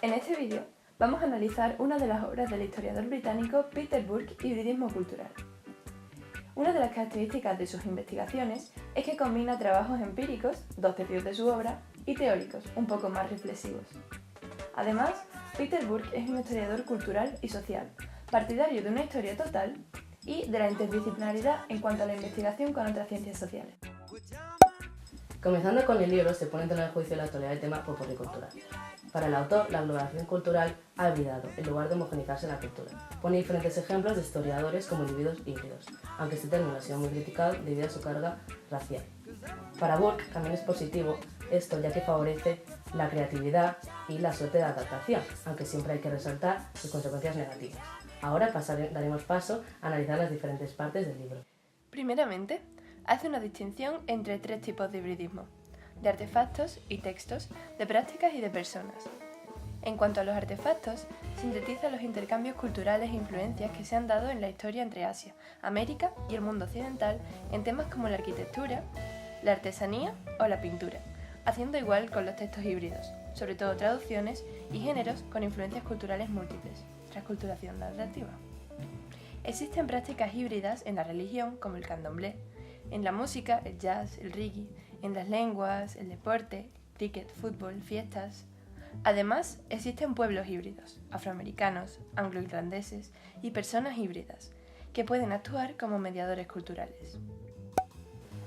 En este vídeo vamos a analizar una de las obras del historiador británico Peter Burke, Hibridismo cultural. Una de las características de sus investigaciones es que combina trabajos empíricos, 2 tercios de su obra, y teóricos, un poco más reflexivos. Además, Peter Burke es un historiador cultural y social, partidario de una historia total y de la interdisciplinaridad en cuanto a la investigación con otras ciencias sociales. Comenzando con el libro, se pone en tela de juicio la actualidad del tema popurrí cultural. Para el autor, la globalización cultural ha olvidado, en lugar de homogeneizarse la cultura. Pone diferentes ejemplos de historiadores como individuos híbridos, aunque este término ha sido muy criticado debido a su carga racial. Para Burke también es positivo esto, ya que favorece la creatividad y la suerte de adaptación, aunque siempre hay que resaltar sus consecuencias negativas. Ahora daremos paso a analizar las diferentes partes del libro. Primeramente, hace una distinción entre 3 tipos de hibridismo: de artefactos y textos, de prácticas y de personas. En cuanto a los artefactos, sintetiza los intercambios culturales e influencias que se han dado en la historia entre Asia, América y el mundo occidental en temas como la arquitectura, la artesanía o la pintura, haciendo igual con los textos híbridos, sobre todo traducciones y géneros con influencias culturales múltiples, transculturación narrativa. Existen prácticas híbridas en la religión, como el candomblé, en la música, el jazz, el reggae, en las lenguas, el deporte, cricket, fútbol, fiestas. Además, existen pueblos híbridos, afroamericanos, anglo-irlandeses y personas híbridas, que pueden actuar como mediadores culturales.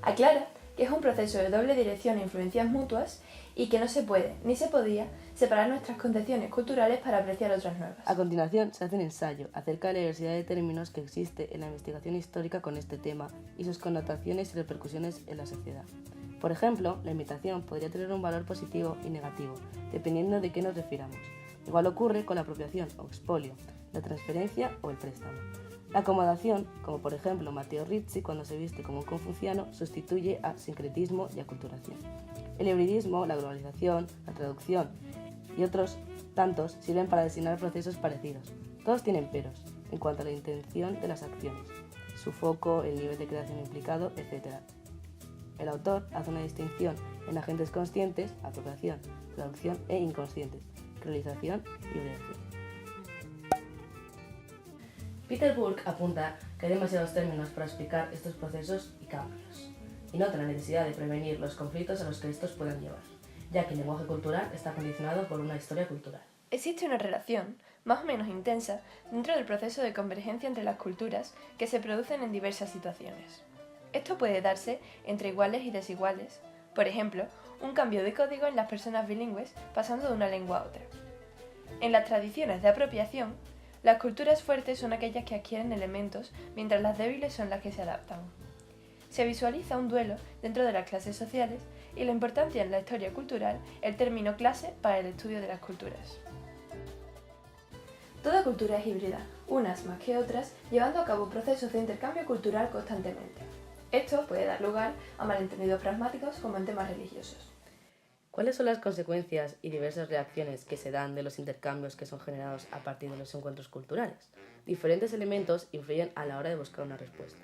Aclara que es un proceso de doble dirección e influencias mutuas y que no se puede, ni se podía, separar nuestras concepciones culturales para apreciar otras nuevas. A continuación, se hace un ensayo acerca de la diversidad de términos que existe en la investigación histórica con este tema y sus connotaciones y repercusiones en la sociedad. Por ejemplo, la imitación podría tener un valor positivo y negativo, dependiendo de qué nos refiramos. Igual ocurre con la apropiación o expolio, la transferencia o el préstamo. La acomodación, como por ejemplo Matteo Ricci cuando se viste como un confuciano, sustituye a sincretismo y aculturación. El hibridismo, la globalización, la traducción y otros tantos sirven para designar procesos parecidos. Todos tienen peros, en cuanto a la intención de las acciones, su foco, el nivel de creación implicado, etc. El autor hace una distinción en agentes conscientes, apropiación, traducción e inconscientes, realización y hibridación. Peter Burke apunta que hay demasiados términos para explicar estos procesos y cambios, y nota la necesidad de prevenir los conflictos a los que estos puedan llevar, ya que el lenguaje cultural está condicionado por una historia cultural. Existe una relación, más o menos intensa, dentro del proceso de convergencia entre las culturas que se producen en diversas situaciones. Esto puede darse entre iguales y desiguales, por ejemplo, un cambio de código en las personas bilingües pasando de una lengua a otra. En las tradiciones de apropiación, las culturas fuertes son aquellas que adquieren elementos, mientras las débiles son las que se adaptan. Se visualiza un duelo dentro de las clases sociales y la importancia en la historia cultural el término clase para el estudio de las culturas. Toda cultura es híbrida, unas más que otras, llevando a cabo procesos de intercambio cultural constantemente. Esto puede dar lugar a malentendidos pragmáticos como en temas religiosos. ¿Cuáles son las consecuencias y diversas reacciones que se dan de los intercambios que son generados a partir de los encuentros culturales? Diferentes elementos influyen a la hora de buscar una respuesta.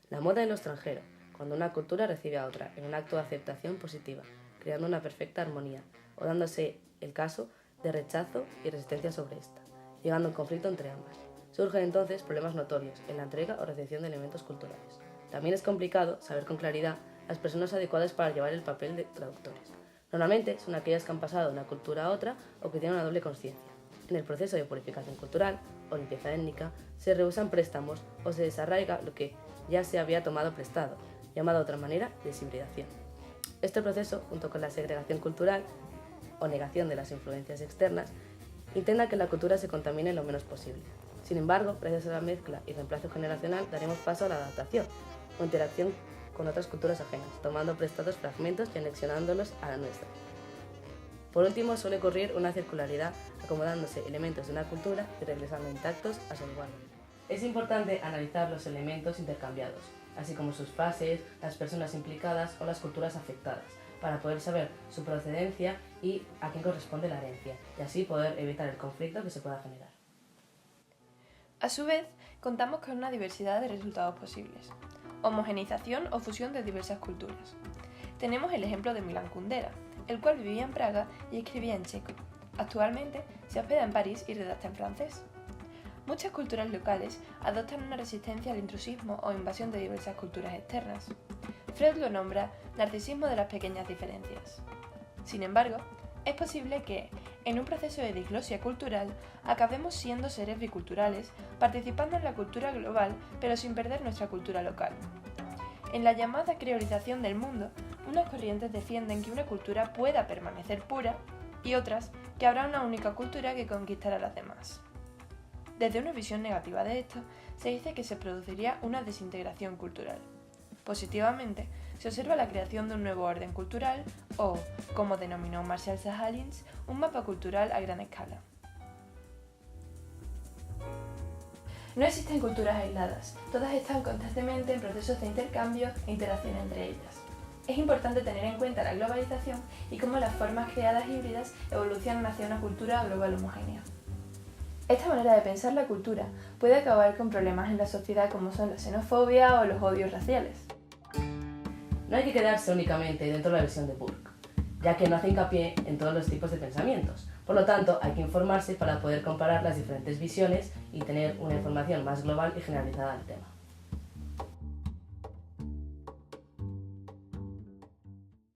La moda en lo extranjero, cuando una cultura recibe a otra en un acto de aceptación positiva, creando una perfecta armonía, o dándose el caso de rechazo y resistencia sobre esta, llegando a un conflicto entre ambas. Surgen entonces problemas notorios en la entrega o recepción de elementos culturales. También es complicado saber con claridad las personas adecuadas para llevar el papel de traductores. Normalmente son aquellas que han pasado de una cultura a otra o que tienen una doble conciencia. En el proceso de purificación cultural o limpieza étnica se rehusan préstamos o se desarraiga lo que ya se había tomado prestado, llamado de otra manera deshibridación. Este proceso, junto con la segregación cultural o negación de las influencias externas, intenta que la cultura se contamine lo menos posible. Sin embargo, gracias a la mezcla y reemplazo generacional daremos paso a la adaptación o interacción con otras culturas ajenas, tomando prestados fragmentos y anexionándolos a la nuestra. Por último, suele ocurrir una circularidad, acomodándose elementos de una cultura y regresando intactos a su lugar. Es importante analizar los elementos intercambiados, así como sus fases, las personas implicadas o las culturas afectadas, para poder saber su procedencia y a quién corresponde la herencia, y así poder evitar el conflicto que se pueda generar. A su vez, contamos con una diversidad de resultados posibles: homogeneización o fusión de diversas culturas. Tenemos el ejemplo de Milan Kundera, el cual vivía en Praga y escribía en checo. Actualmente se hospeda en París y redacta en francés. Muchas culturas locales adoptan una resistencia al intrusismo o invasión de diversas culturas externas. Freud lo nombra narcisismo de las pequeñas diferencias. Sin embargo, es posible que, en un proceso de diglosia cultural, acabemos siendo seres biculturales, participando en la cultura global, pero sin perder nuestra cultura local. En la llamada creolización del mundo, unas corrientes defienden que una cultura pueda permanecer pura y otras que habrá una única cultura que conquistará a las demás. Desde una visión negativa de esto, se dice que se produciría una desintegración cultural. Positivamente, se observa la creación de un nuevo orden cultural o, como denominó Marshall Sahalins, un mapa cultural a gran escala. No existen culturas aisladas, todas están constantemente en procesos de intercambio e interacción entre ellas. Es importante tener en cuenta la globalización y cómo las formas creadas híbridas evolucionan hacia una cultura global homogénea. Esta manera de pensar la cultura puede acabar con problemas en la sociedad como son la xenofobia o los odios raciales. No hay que quedarse únicamente dentro de la visión de Burke, ya que no hace hincapié en todos los tipos de pensamientos. Por lo tanto, hay que informarse para poder comparar las diferentes visiones y tener una información más global y generalizada del tema.